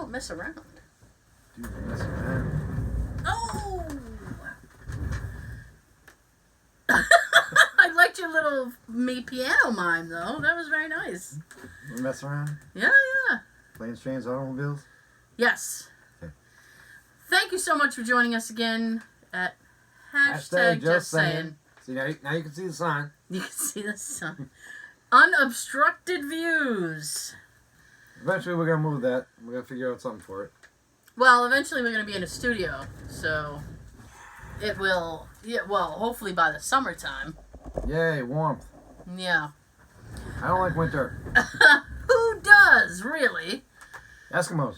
don't mess around. Dude, mess around. Oh! I liked your little piano mime, though. That was very nice. We mess around? Yeah, yeah. Planes, trains, automobiles? Yes. Okay. Thank you so much for joining us again at Hashtag Just Sayin. See, now you can see the sign. You can see the sun. Unobstructed views. Eventually we're going to move that. We're going to figure out something for it. Well, eventually we're going to be in a studio, so it will, yeah, well, hopefully by the summertime. Yay, warmth. Yeah. I don't like winter. Who does, really? Eskimos.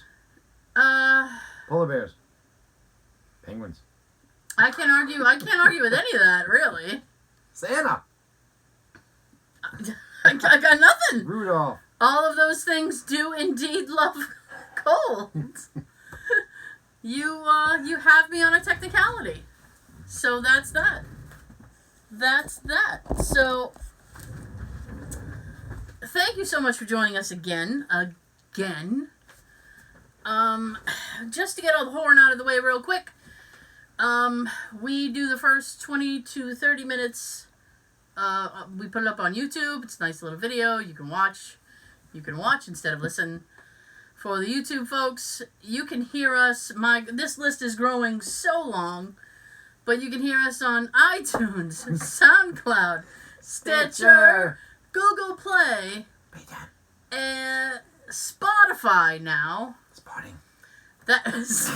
Polar bears. Penguins. I can't argue with any of that, really. Santa. I got nothing. Rudolph. All of those things do indeed love cold. You have me on a technicality. So that's that. That's that. So thank you so much for joining us again. Just to get all the horn out of the way real quick. We do the first 20 to 30 minutes. We put it up on YouTube. It's a nice little video. You can watch instead of listen. For the YouTube folks, you can hear us. This list is growing so long, but you can hear us on iTunes, SoundCloud, Stitcher, Google Play, and Spotify now. Spotting. That is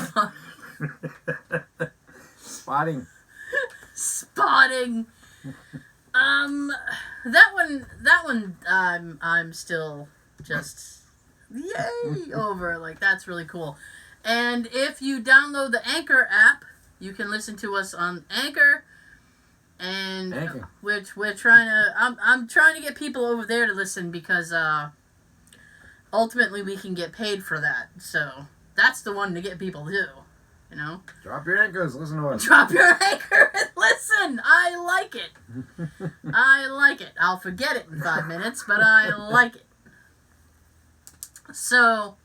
Spotting. Spotting. That one. I'm still just yay over. Like, that's really cool. And if you download the Anchor app, you can listen to us on Anchor. And which we're trying to. I'm trying to get people over there to listen because ultimately we can get paid for that. So that's the one to get people to. You know? Drop your anchors, listen to us. Drop your anchor and listen. I like it. I like it. I'll forget it in 5 minutes, but I like it. So,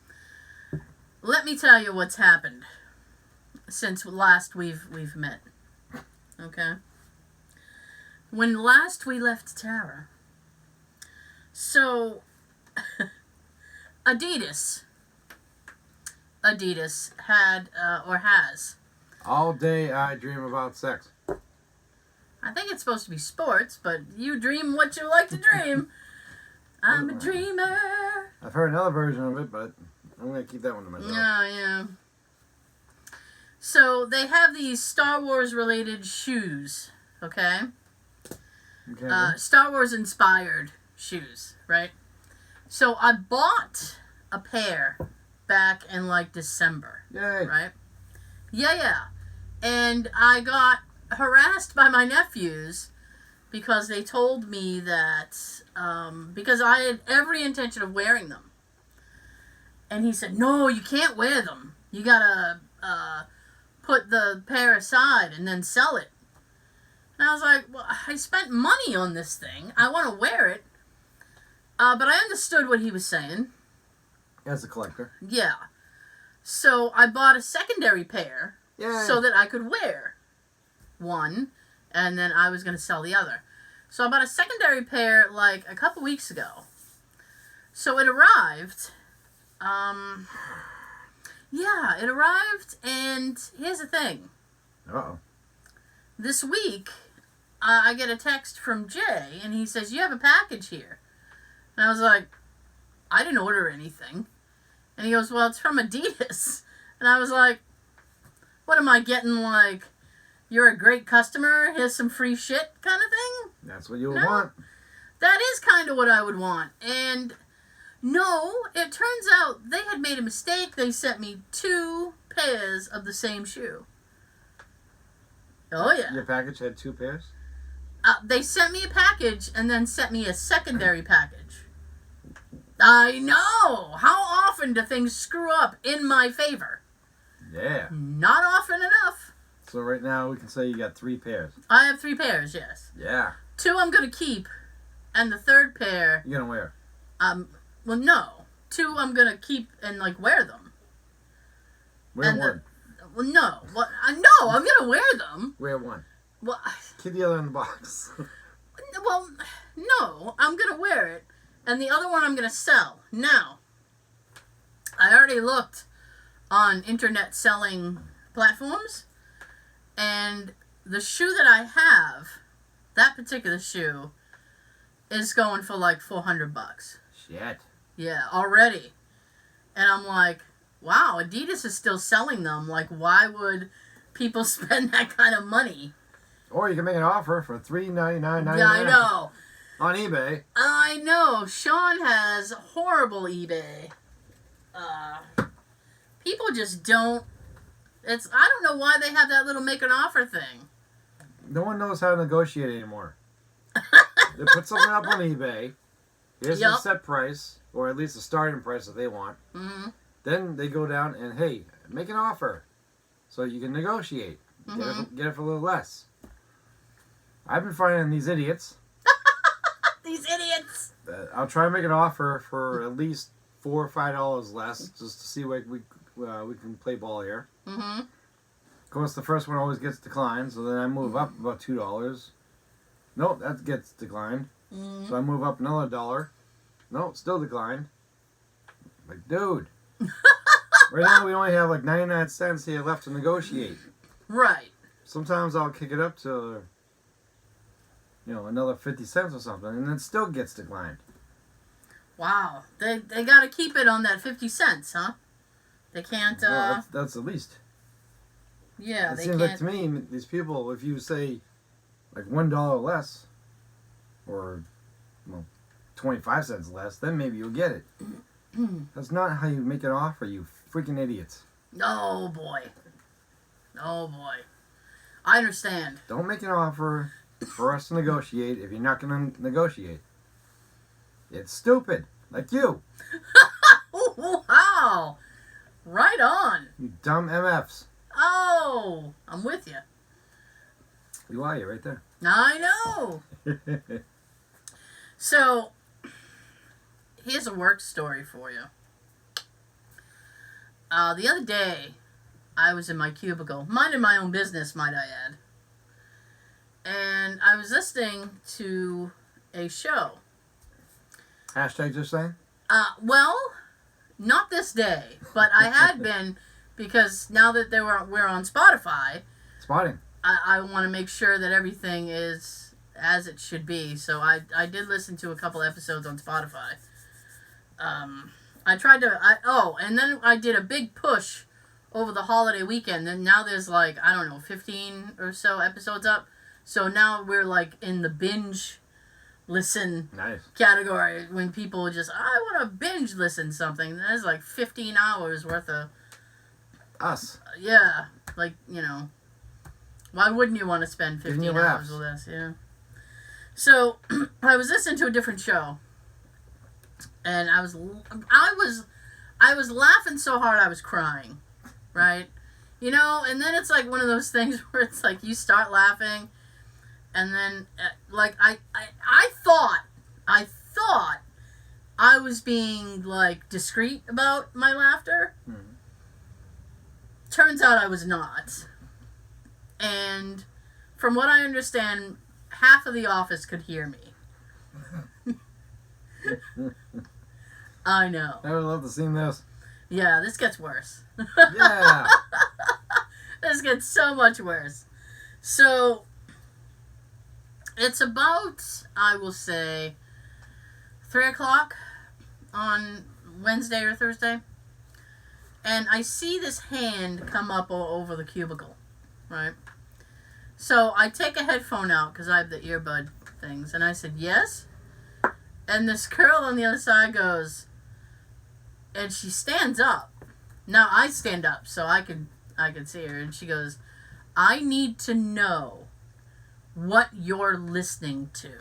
let me tell you what's happened since last we've met. Okay? When last we left Tara. So, Adidas had, or has. All day I dream about sex. I think it's supposed to be sports, but you dream what you like to dream. I'm a dreamer. I've heard another version of it, but I'm going to keep that one to myself. Yeah. So, they have these Star Wars related shoes, okay? Star Wars inspired shoes, right? So, I bought a pair back in like December. Yay. Right? Yeah. And I got harassed by my nephews because they told me that because I had every intention of wearing them. And he said, "No, you can't wear them. You gotta put the pair aside and then sell it." And I was like, "Well, I spent money on this thing. I want to wear it." But I understood what he was saying. As a collector. Yeah. So I bought a secondary pair. Yay. So that I could wear one, and then I was going to sell the other. So I bought a secondary pair like a couple weeks ago. So it arrived. Yeah, it arrived, and here's the thing. Uh-oh. This week, I get a text from Jay, and he says, "You have a package here." And I was like, "I didn't order anything." And he goes, "Well, it's from Adidas." And I was like, "What am I getting, like, you're a great customer, here's some free shit kind of thing?" That's what you would want. That is kind of what I would want. And no, it turns out they had made a mistake. They sent me 2 pairs of the same shoe. Oh, yeah. Your package had 2 pairs? They sent me a package and then sent me a secondary package. I know! How often do things screw up in my favor? Yeah. Not often enough. So right now we can say you got 3 pairs. I have 3 pairs, yes. Yeah. 2 I'm going to keep, and the third pair... You're going to wear? Well, no. 2 I'm going to keep and, like, wear them. Wear and one. Well, no. What? No, I'm gonna wear them. Wear one. Well, Keep the other in the box. well, no, I'm gonna wear it, and the other one I'm gonna sell. Now, I already looked on internet selling platforms, and the shoe that I have, that particular shoe, is going for like $400. Shit. Yeah, already. And I'm like, wow, Adidas is still selling them. Like, why would people spend that kind of money? Or you can make an offer for $399.99. Yeah, I know. On eBay. I know. Sean has horrible eBay. People just don't. I don't know why they have that little make an offer thing. No one knows how to negotiate anymore. They put something up on eBay. Here's the set price, or at least the starting price that they want. Mm-hmm. Then they go down and, hey, make an offer. So you can negotiate. Mm-hmm. Get it for a little less. I've been finding these idiots. These idiots! I'll try and make an offer for at least $4 or $5 less, just to see what we can play ball here. Mm-hmm. Of course, the first one always gets declined, so then I move up about $2. Nope, that gets declined. Mm-hmm. So I move up another $1. Nope, still declined. Like, dude. Right now we only have like 99 cents here left to negotiate. Right. Sometimes I'll kick it up to, another 50 cents or something, and it still gets declined. Wow. They got to keep it on that 50 cents, huh? They can't, Well, that's the least. Yeah, It they seems can't. like to me, these people, if you say like $1 less, or 25 cents less, then maybe you'll get it. That's not how you make an offer, you freaking idiots. Oh, boy. Oh, boy. I understand. Don't make an offer for us to negotiate if you're not going to negotiate. It's stupid. Like you. Wow. Right on. You dumb MFs. Oh, I'm with you. You are, you're right there. I know. So, here's a work story for you. The other day, I was in my cubicle, minding my own business, might I add. And I was listening to a show. Hashtag just saying? Well, not this day, but I had been, because now that we're on Spotify, Spotting. I want to make sure that everything is as it should be. So I did listen to a couple episodes on Spotify. I tried to... and then I did a big push over the holiday weekend. And now there's 15 or so episodes up. So now we're in the binge listen category. When people just, I want to binge listen something. There's 15 hours worth of... Us. Yeah. Why wouldn't you want to spend 15 hours with us? Yeah. So, I was listening to a different show, and I was laughing so hard I was crying, right? And then it's one of those things where it's you start laughing, and then I thought I was being discreet about my laughter. Mm-hmm. Turns out I was not. And from what I understand, half of the office could hear me. I know. I would love to see this. Yeah, this gets worse. Yeah. This gets so much worse. So, it's about, I will say, 3 o'clock on Wednesday or Thursday. And I see this hand come up over the cubicle, right? So I take a headphone out because I have the earbud things. And I said, yes? And this girl on the other side goes, and she stands up. Now I stand up so I can see her. And she goes, I need to know what you're listening to.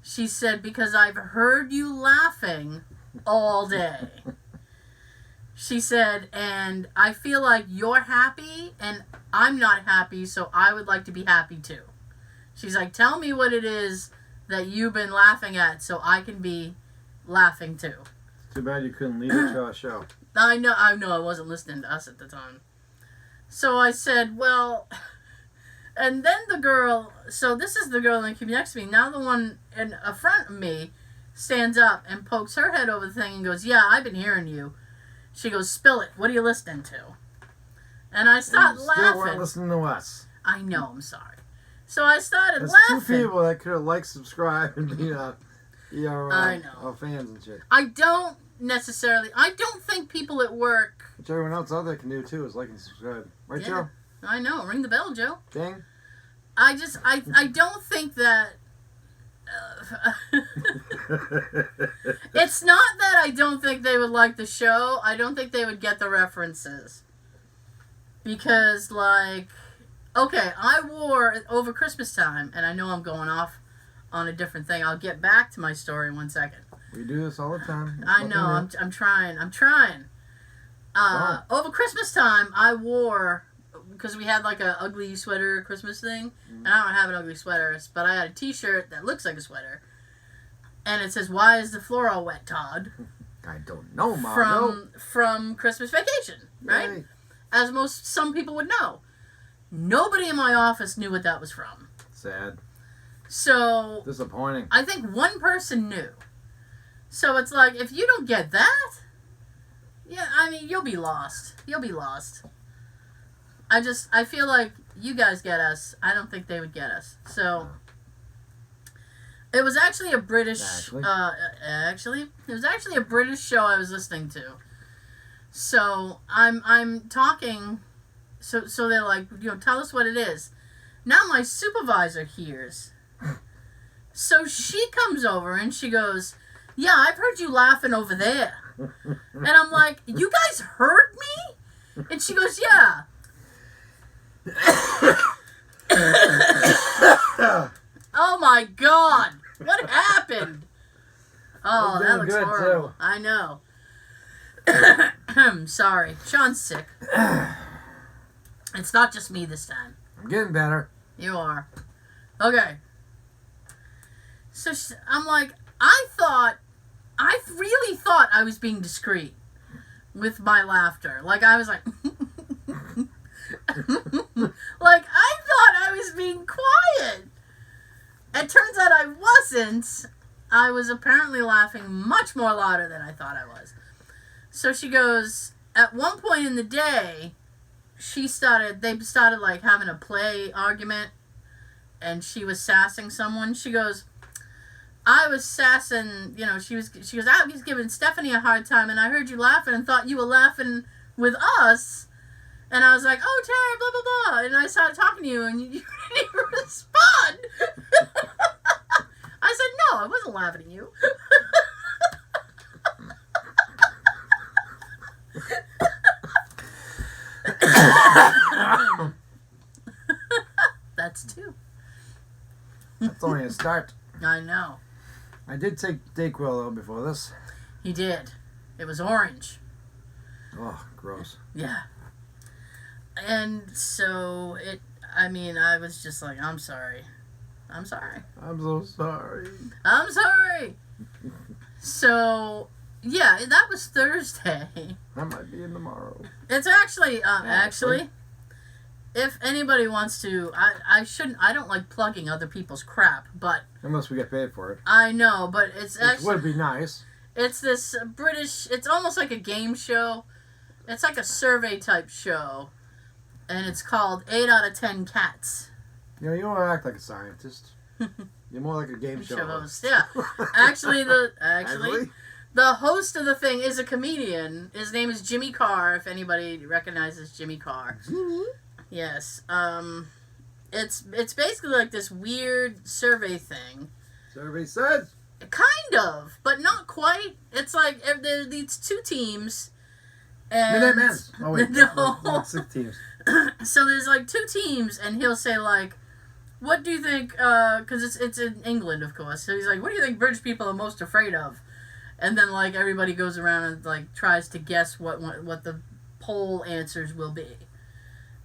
She said, because I've heard you laughing all day. She said, and I feel like you're happy and I'm not happy, so I would like to be happy too. She's like, tell me what it is that you've been laughing at so I can be laughing too. Too bad you couldn't leave it to our show. I know, I wasn't listening to us at the time. So I said, well, and then the girl, so this is the girl in the queue next to me. Now the one in front of me stands up and pokes her head over the thing and goes, yeah, I've been hearing you. She goes, spill it. What are you listening to? And I started laughing. Still weren't listening to us. I know, I'm sorry. So I started There's laughing. 2 people that could have liked, subscribed, and be our fans and shit. I don't think people at work... Which everyone else out there can do too, is like and subscribe. Right, Yeah. Joe? I know. Ring the bell, Joe. Ding. I don't think that... It's not that I don't think they would like the show. I don't think they would get the references. Because, like... Okay, I wore over Christmas time, and I know I'm going off on a different thing. I'll get back to my story in 1 second. We do this all the time. I know. I'm trying. Over Christmas time, I wore, because we had like a ugly sweater Christmas thing, and I don't have an ugly sweater, but I had a T-shirt that looks like a sweater, and it says, "Why is the floor all wet, Todd?" I don't know, Mom. From Christmas Vacation, right? Yay. As some people would know. Nobody in my office knew what that was from. Sad. So Disappointing. I think one person knew. So it's like, if you don't get that, yeah, I mean, you'll be lost. I feel like you guys get us. I don't think they would get us. So it was actually a British, it was actually a British show I was listening to. So I'm talking, so they're like, tell us what it is. Now my supervisor hears. So she comes over and she goes, yeah, I've heard you laughing over there. And I'm like, you guys heard me? And she goes, yeah. Oh my God. What happened? Oh, that looks horrible. Too. I know. Sorry. Sean's sick. It's not just me this time. I'm getting better. You are. Okay. So I'm like, I really thought I was being discreet with my laughter. Like, I was like... like, I thought I was being quiet. It turns out I wasn't. I was apparently laughing much more louder than I thought I was. So she goes, at one point in the day, they started like having a play argument, and she was sassing someone. She goes, I was sassing, she goes, I was giving Stephanie a hard time, and I heard you laughing and thought you were laughing with us. And I was like, oh, Terry, blah, blah, blah. And I started talking to you, and you didn't even respond. I said, no, I wasn't laughing at you. That's 2. That's only a start. I know. I did take Dayquil, though, before this. He did. It was orange. Oh, gross. Yeah. And so I was just like, I'm sorry. I'm so sorry. I'm sorry. So, yeah, that was Thursday. I might be in tomorrow. It's actually, if anybody wants to, I don't like plugging other people's crap, but... Unless we get paid for it. I know, but it's actually... Which would be nice. It's this British, it's almost like a game show. It's like a survey type show. And it's called 8 out of 10 Cats. You don't want to act like a scientist. You're more like a game show host. Yeah. Actually, the host of the thing is a comedian. His name is Jimmy Carr, if anybody recognizes Jimmy Carr. Jimmy? Yes. It's basically like this weird survey thing. Survey says? Kind of, but not quite. It's like there's these 2 teams. And Minutemen. Oh, wait. No. Not 6 teams. So there's like 2 teams, and he'll say like, what do you think, because it's in England, of course, so he's like, what do you think British people are most afraid of? And then like everybody goes around and like tries to guess what the poll answers will be.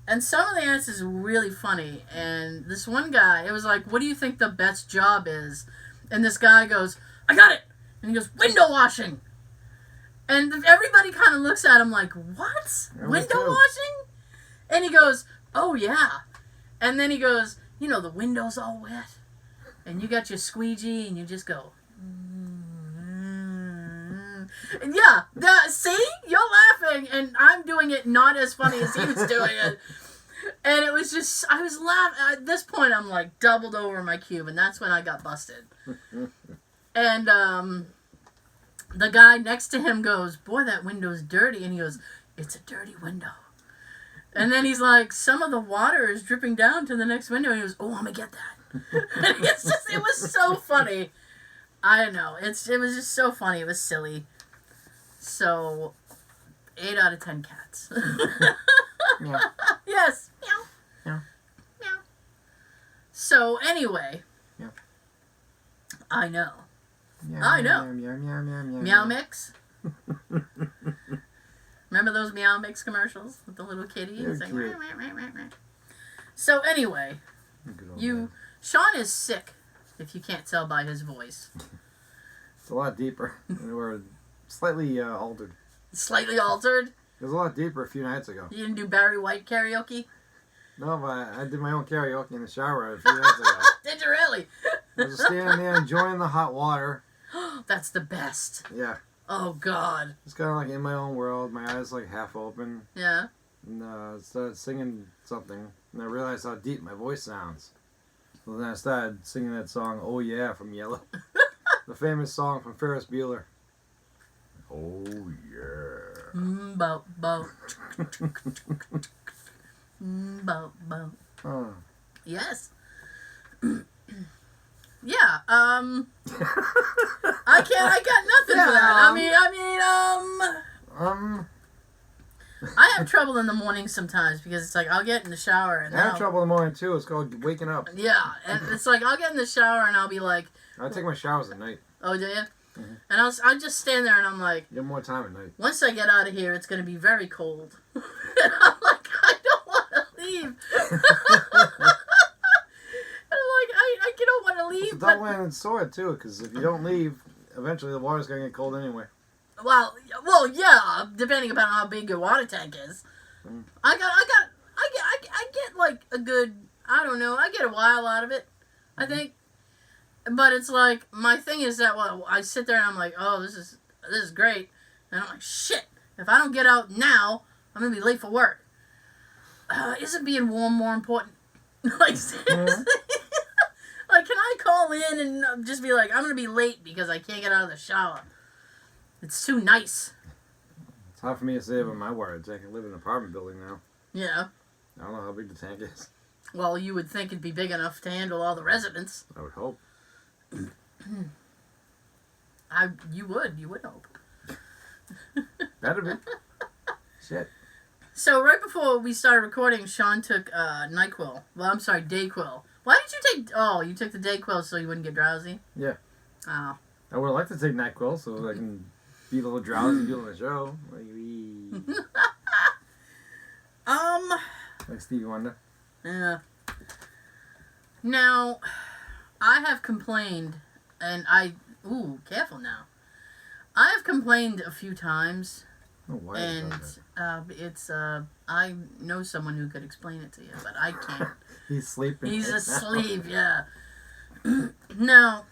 And some of the answers are really funny, and this one guy, it was like, what do you think the best job is? And this guy goes, I got it! And he goes, window washing! And everybody kind of looks at him like, what? Window washing? And he goes, oh, yeah. And then he goes, you know, the window's all wet. And you got your squeegee and you just go, and yeah, see? You're laughing and I'm doing it not as funny as he was doing it. And it was just, I was laughing. At this point, I'm like doubled over my cube, and that's when I got busted. And the guy next to him goes, boy, that window's dirty. And he goes, it's a dirty window. And then he's like, some of the water is dripping down to the next window. And he goes, oh, I'm going to get that. And it's just, it was so funny. I don't know. It was just so funny. It was silly. So, 8 out of 10 cats. Yeah. Yes. Meow. Yeah. Meow. So, anyway. Yeah. I know. Meow, I know. Meow, meow, meow, meow, Meow Mix. Remember those Meow Mix commercials with the little kitty? They're It's like, cute. "Meow, meow, meow, meow." So, anyway. Good old man. Sean is sick, if you can't tell by his voice. It's a lot deeper. We're slightly altered. Slightly altered. It was a lot deeper a few nights ago. You didn't do Barry White karaoke? No, but I did my own karaoke in the shower a few nights ago. Did you really? I was standing there enjoying the hot water. That's the best. Yeah. Oh, God. Just kind of like in my own world. My eyes like half open. Yeah. And started singing something. And I realized how deep my voice sounds. So then I started singing that song, Oh Yeah, from Yellow. The famous song from Ferris Bueller. Oh yeah. Bo bo. Bo bo. Oh. Yes. Yeah. I got nothing for that. I have trouble in the morning sometimes because it's like I'll get in the shower and I have trouble in the morning too. It's called waking up. Yeah, and it's like I'll get in the shower and I'll be like, I take my showers at night. oh, do you? Mhm. And I'll just stand there and I'm like, You have more time at night. once I get out of here, it's going to be very cold. And I'm like, I don't want to leave. And I'm like, I don't want to leave. It's a double-handed sword too, because if you don't leave, eventually the water's gonna get cold anyway. Well, yeah, depending upon how big your water tank is. Mm. I get like a good, I don't know, I get a while out of it, I think. But it's like, my thing is that, well, I sit there and I'm like, oh, this is great. And I'm like, shit, if I don't get out now, I'm going to be late for work. Isn't being warm more important? Like, seriously? Like, can I call in and just be like, I'm going to be late because I can't get out of the shower? It's too nice. It's hard for me to say about my water tank. I live in an apartment building now. Yeah. I don't know how big the tank is. Well, you would think it'd be big enough to handle all the residents. I would hope. You would hope. Better be. Shit. So right before we started recording, Sean took NyQuil. Well, I'm sorry, DayQuil. Why did you take... Oh, you took the DayQuil so you wouldn't get drowsy? Yeah. Oh. I would like to take NyQuil so I can be a little drowsy doing the show. Like Stevie Wonder. Yeah. Now, I have complained, and ooh, careful now. I have complained a few times, Oh, why and I know someone who could explain it to you, but I can't. He's sleeping. He's asleep, yeah. Now,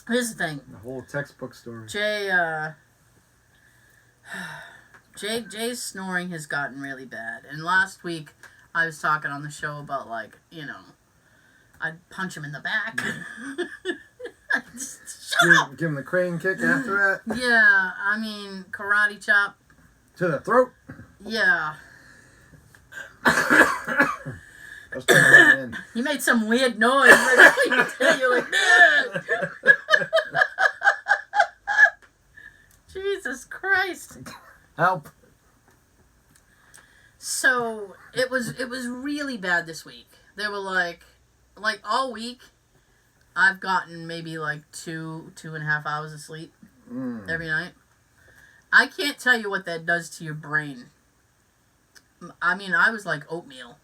here's the thing. The whole textbook story. Jay's snoring has gotten really bad, and last week I was talking on the show about, like, you know, I'd punch him in the back. Shut up! Give him the crane kick after that. Yeah, I mean, karate chop. To the throat. Yeah. Let's try that in. You made some weird noise. You're like, "Nah." Jesus Christ. Help. So it was really bad this week. They were like all week, I've gotten maybe like 2.5 hours of sleep every night. I can't tell you what that does to your brain. I mean, I was like oatmeal.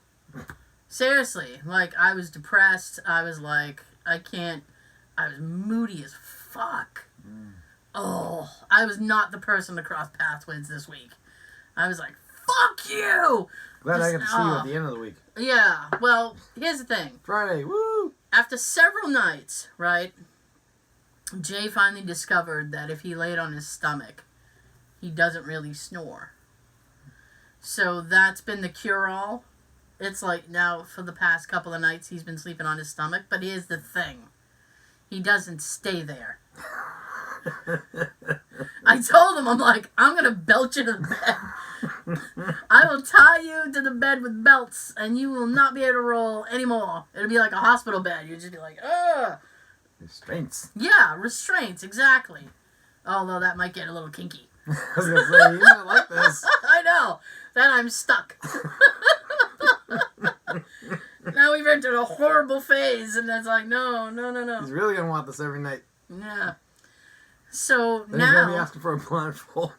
Seriously, like I was depressed. I was like, I was moody as fuck. Oh, I was not the person to cross paths with this week. I was like, fuck you! Glad I get to see you at the end of the week. Yeah, well, here's the thing. Friday, woo! After several nights, right, Jay finally discovered that if he laid on his stomach, he doesn't really snore. So that's been the cure-all. It's like now for the past couple of nights he's been sleeping on his stomach, but here's the thing. He doesn't stay there. I told him, I'm like, I'm going to belt you to the bed. I will tie you to the bed with belts, and you will not be able to roll anymore. It'll be like a hospital bed. You'll just be like, ugh. Restraints. Yeah, restraints, exactly. Although that might get a little kinky. I was going to say, you might like this. I know. Then I'm stuck. Now we've entered a horrible phase, and it's like, no. He's really going to want this every night. Yeah. So then now... he's going to be asking for a blindfold.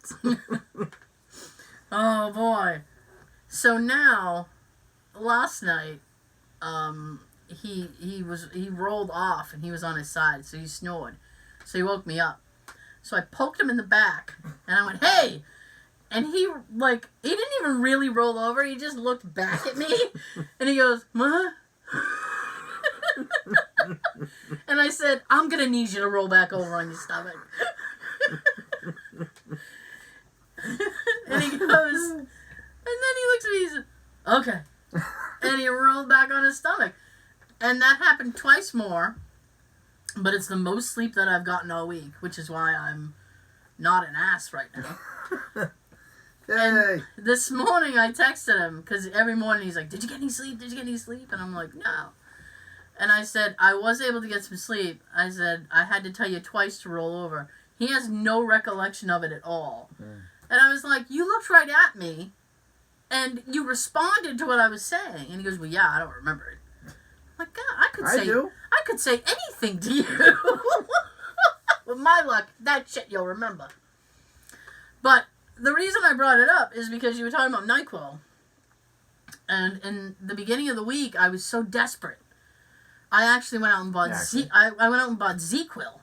Oh, boy. So now, last night, he rolled off, and he was on his side, so he snored. So he woke me up. So I poked him in the back, and I went, hey! And he didn't even really roll over. He just looked back at me. And he goes, "What?" And I said, I'm going to need you to roll back over on your stomach. And he goes, and then he looks at me, he says, okay. And he rolled back on his stomach. And that happened twice more. But it's the most sleep that I've gotten all week, which is why I'm not an ass right now. And this morning I texted him, because every morning he's like, did you get any sleep? Did you get any sleep? And I'm like, no. And I said, I was able to get some sleep. I said, I had to tell you twice to roll over. He has no recollection of it at all. Mm. And I was like, you looked right at me, and you responded to what I was saying. And he goes, well, yeah, I don't remember it. I'm like, God, I could say anything to you. With my luck, that shit you'll remember. But the reason I brought it up is because you were talking about NyQuil. And in the beginning of the week, I was so desperate. I actually went out and bought I went out and bought ZQuil.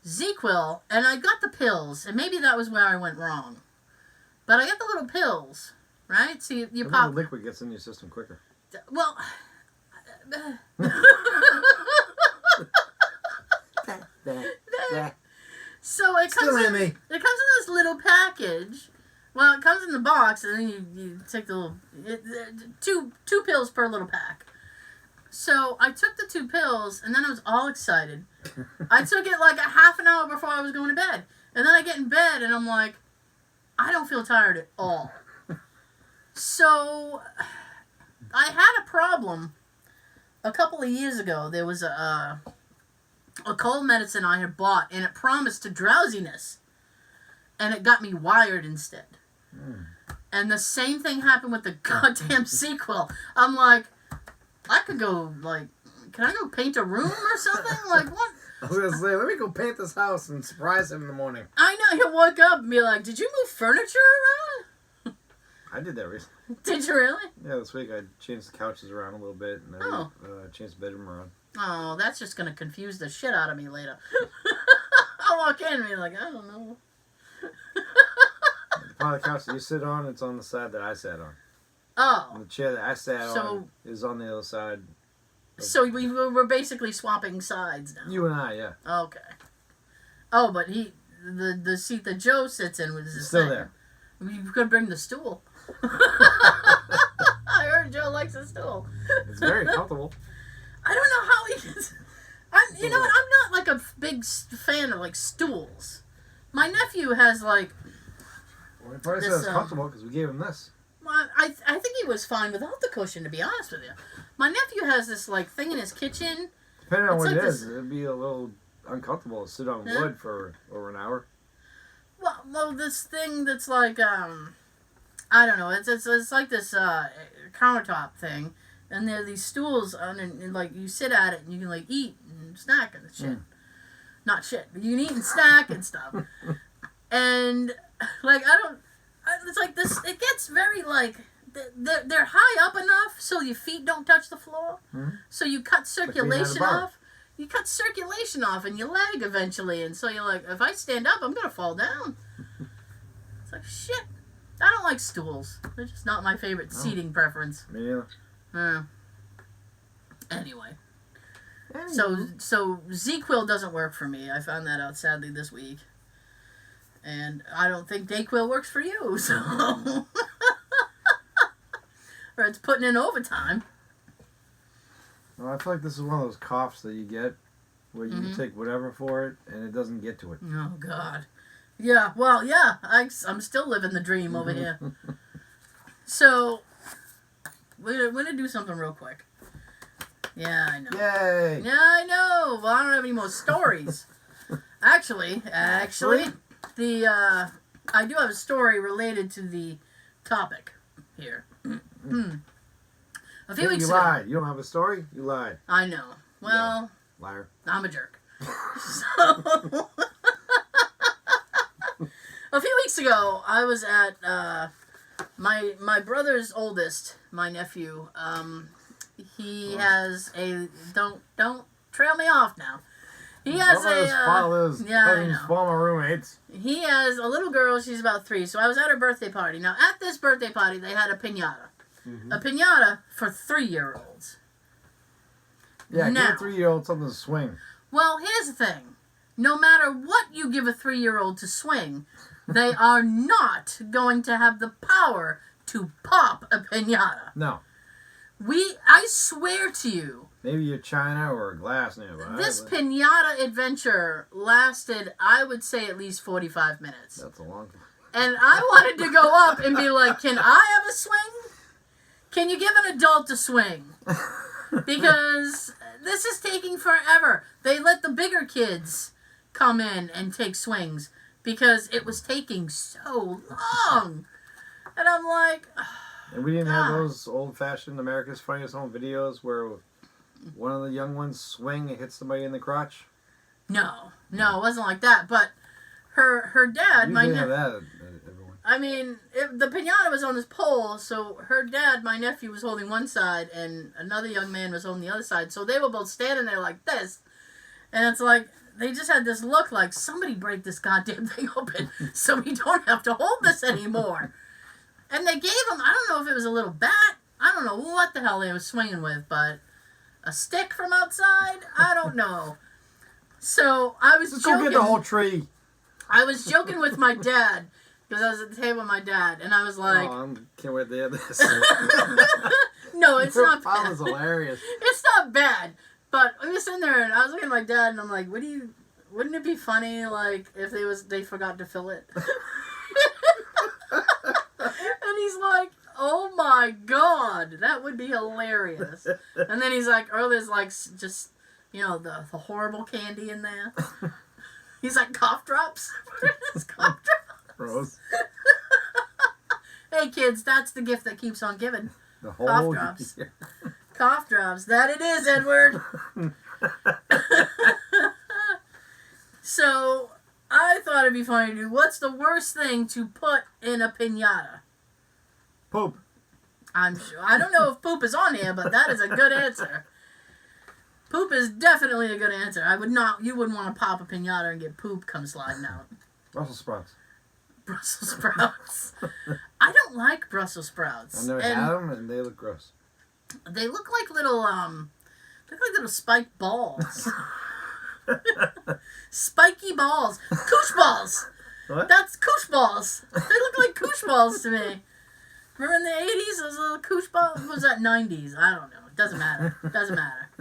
ZQuil, and I got the pills, and maybe that was where I went wrong. But I got the little pills, right? So you pop... The liquid gets in your system quicker. Well... So it comes in this little package. Well, it comes in the box, and then you take the little... two pills per little pack. So I took the 2 pills, and then I was all excited. I took it like a half an hour before I was going to bed. And then I get in bed, and I'm like, I don't feel tired at all. So I had a problem. A couple of years ago, there was a cold medicine I had bought, and it promised to drowsiness. And it got me wired instead. Mm. And the same thing happened with the goddamn sequel. I'm like, I could go, can I go paint a room or something? Like, what? I was going to say, let me go paint this house and surprise him in the morning. I know, he'll wake up and be like, did you move furniture around? I did that recently. Did you really? Yeah, this week I changed the couches around a little bit, and I changed the bedroom around. Oh, that's just going to confuse the shit out of me later. I'll walk in and be like, I don't know. The part of the couch that you sit on, it's on the side that I sat on. Oh. And the chair that I sat on is on the other side. So we're basically swapping sides now. You and I, yeah. Okay. Oh, but the seat that Joe sits in was still there. You could bring the stool. I heard Joe likes a stool. It's very comfortable. I don't know how he is. You know what? I'm not a big fan of stools. My nephew has Well, he probably said it's comfortable because we gave him this. Well, I think he was fine without the cushion, to be honest with you. My nephew has this thing in his kitchen. Depending on what it is, it'd be a little uncomfortable to sit on wood for over an hour. Well, this thing that's I don't know. It's like this countertop thing, and there are these stools on, and you sit at it and you can eat and snack and shit. Not shit, but you can eat and snack and stuff. And it's like this. It gets very they're high up enough so your feet don't touch the floor. Mm-hmm. So you cut circulation off. you cut circulation off in your leg eventually. And so you're like, if I stand up, I'm going to fall down. It's like, shit. I don't like stools. They're just not my favorite seating preference. Me neither. Anyway. So Z-Quill doesn't work for me. I found that out sadly this week. And I don't think Dayquil works for you, so... or it's putting in overtime. Well, I feel like this is one of those coughs that you get where you can take whatever for it and it doesn't get to it. Oh, God. Yeah, well, yeah. I'm still living the dream over here. So, we're going to do something real quick. Yeah, I know. Yay! Yeah, I know. Well, I don't have any more stories. Actually, I do have a story related to the topic here. A few weeks ago. You lied. You don't have a story? You lied. I know. Well, yeah. Liar. I'm a jerk. So, a few weeks ago, I was at my brother's oldest, my nephew. He has a don't trail me off now. He has former roommates. He has a little girl. She's about 3. So I was at her birthday party. Now at this birthday party, they had a piñata. A piñata for 3-year-olds. Yeah, now, give a 3-year-old something to swing. Well, here's the thing. No matter what you give a 3-year-old to swing, they are not going to have the power to pop a piñata. No. I swear to you. Maybe a china or a glass nearby. This piñata adventure lasted, I would say, at least 45 minutes. That's a long time. And I wanted to go up and be like, can I have a swing? Can you give an adult a swing? Because this is taking forever. They let the bigger kids come in and take swings because it was taking so long. And I'm like... And we didn't have those old-fashioned America's Funniest Home Videos where one of the young ones swing and hits somebody in the crotch? No, it wasn't like that. But her dad... We didn't have that, everyone. I mean, the piñata was on this pole, so her dad, my nephew, was holding one side, and another young man was holding the other side. So they were both standing there like this. And it's like, they just had this look like, somebody break this goddamn thing open so we don't have to hold this anymore. And they gave him, I don't know if it was a little bat. I don't know what the hell they were swinging with, but a stick from outside? I don't know. So I was joking. Go get the whole tree. I was joking with my dad because I was at the table with my dad, and I was like, "Oh, I can't wait to hear this." No, it's not bad. That was hilarious. It's not bad, but we were sitting there, and I was looking at my dad, and I'm like, wouldn't it be funny, like, if they forgot to fill it? And he's like, oh my God, that would be hilarious. And then he's like, oh, there's like just, the horrible candy in there. He's like, cough drops? Cough drops? Gross. Hey kids, that's the gift that keeps on giving. The whole cough drops. Year. Cough drops. That it is, Edward. So, I thought it'd be funny to do, what's the worst thing to put in a piñata? Poop. I'm sure. I don't know if poop is on here, but that is a good answer. Poop is definitely a good answer. You wouldn't want to pop a piñata and get poop come sliding out. Brussels sprouts. Brussels sprouts. I don't like Brussels sprouts. I've never had them, and they look gross. They look like little spiked balls. Spiky balls. Koosh balls. What? That's koosh balls. They look like koosh balls to me. Remember in the 80s, those little koosh balls? What was that, 90s? I don't know. It doesn't matter. Doesn't matter.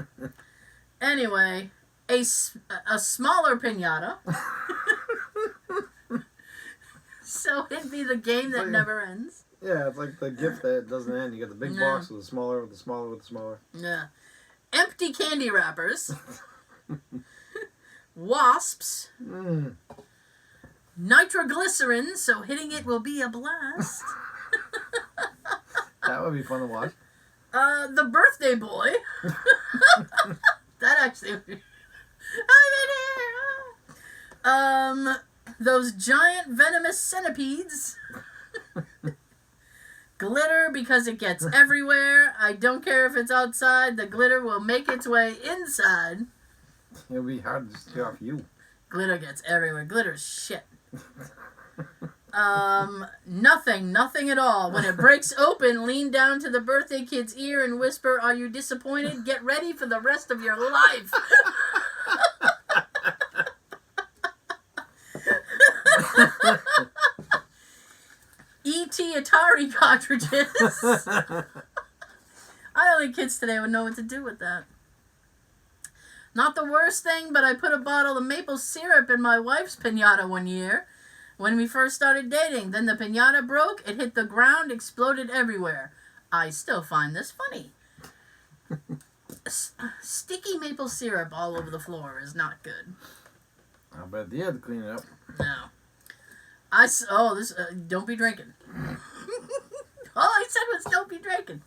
Anyway, a smaller piñata. So it'd be the game that never ends. Yeah, it's like the gift that doesn't end. You got the big box with the smaller, with the smaller, with the smaller. Yeah. Empty candy wrappers. Wasps. Nitroglycerin, so hitting it will be a blast. That would be fun to watch. The birthday boy. That actually would be... I'm in here. Those giant venomous centipedes. Glitter, because it gets everywhere. I don't care if it's outside. The glitter will make its way inside. It'll be hard to stay off you. Glitter gets everywhere. Glitter's shit. Nothing at all. When it breaks open, lean down to the birthday kid's ear and whisper, "Are you disappointed? Get ready for the rest of your life." E.T. Atari cartridges. I don't think kids today would know what to do with that. Not the worst thing, but I put a bottle of maple syrup in my wife's piñata one year when we first started dating. Then the piñata broke, it hit the ground, exploded everywhere. I still find this funny. Sticky maple syrup all over the floor is not good. I bet they had to clean it up. No. Don't be drinking. All I said was don't be drinking.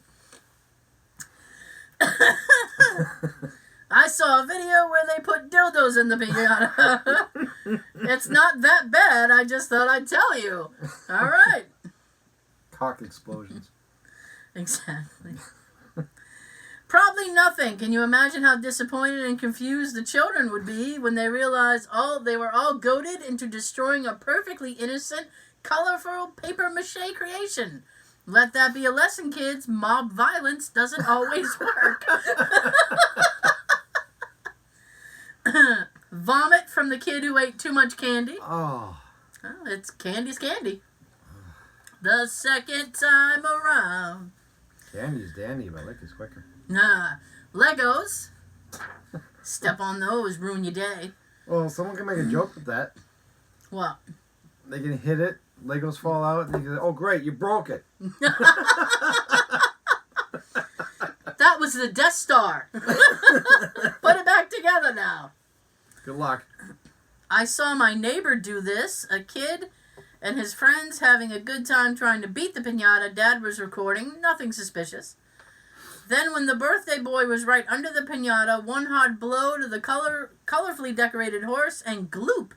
I saw a video where they put dildos in the piñata. It's not that bad. I just thought I'd tell you. All right. Cock explosions. Exactly. Probably nothing. Can you imagine how disappointed and confused the children would be when they realized they were all goaded into destroying a perfectly innocent, colorful paper mache creation? Let that be a lesson, kids. Mob violence doesn't always work. Vomit from the kid who ate too much candy. Oh. Well, it's candy's candy. The second time around. Candy's dandy, but liquor's quicker. Nah. Legos. Step on those, ruin your day. Well, someone can make a joke with that. What? They can hit it, Legos fall out, and they can say, "Oh, great, you broke it." That was the Death Star. Put it back together now. Good luck. I saw my neighbor do this. A kid and his friends having a good time trying to beat the piñata. Dad was recording. Nothing suspicious. Then when the birthday boy was right under the piñata, one hard blow to the colorfully decorated horse, and gloop.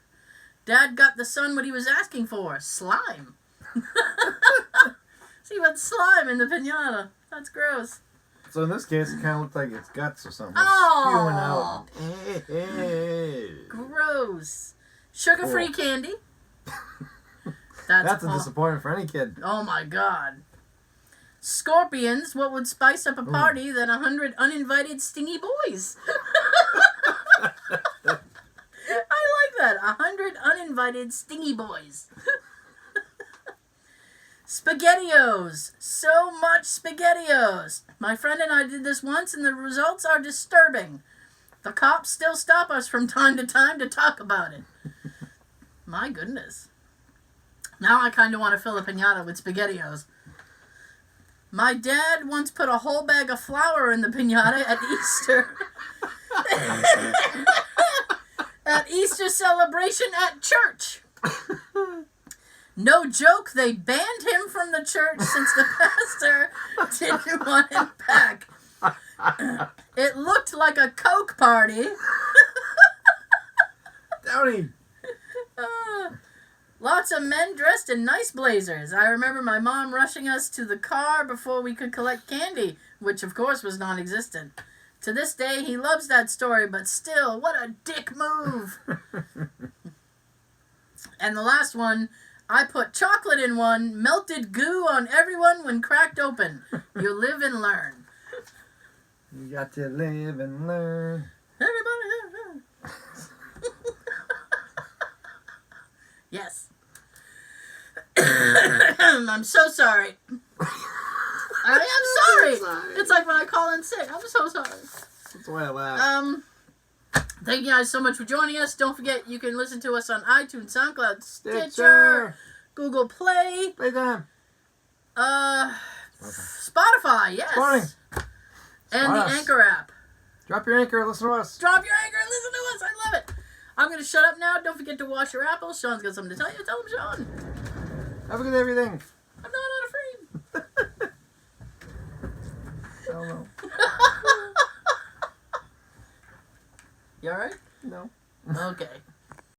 Dad got the son what he was asking for. Slime. See what slime in the piñata. That's gross. So in this case, it kind of looked like it's guts or something. Oh, spewing out. Hey. Gross. Sugar-free candy. That's a disappointment for any kid. Oh my God. Scorpions. What would spice up a party than 100 uninvited stingy boys? I like that. 100 uninvited stingy boys. SpaghettiOs. So much SpaghettiOs. My friend and I did this once, and the results are disturbing. The cops still stop us from time to time to talk about it. My goodness. Now I kind of want to fill a piñata with SpaghettiOs. My dad once put a whole bag of flour in the piñata at Easter. At Easter celebration at church. No joke, they banned him from the church since the pastor didn't want him back. It looked like a Coke party. Downey. Lots of men dressed in nice blazers. I remember my mom rushing us to the car before we could collect candy, which of course was non-existent. To this day, he loves that story, but still, what a dick move. And the last one, I put chocolate in one, melted goo on everyone when cracked open. You live and learn. You got to live and learn. Everybody. Yes. I'm so sorry. I am sorry. It's like when I call in sick. I'm so sorry. That's why I laugh. Thank you guys so much for joining us. Don't forget you can listen to us on iTunes, SoundCloud, Stitcher, Google Play, Playtime. Spotify, yes. Spotting. And the Anchor app. Drop your anchor, listen to us. Drop your anchor and listen to us. I love it. I'm going to shut up now. Don't forget to wash your apples. Sean's got something to tell you. Tell him, Sean. Have a good everything. I'm not unafraid. I don't know. You alright? No. Okay.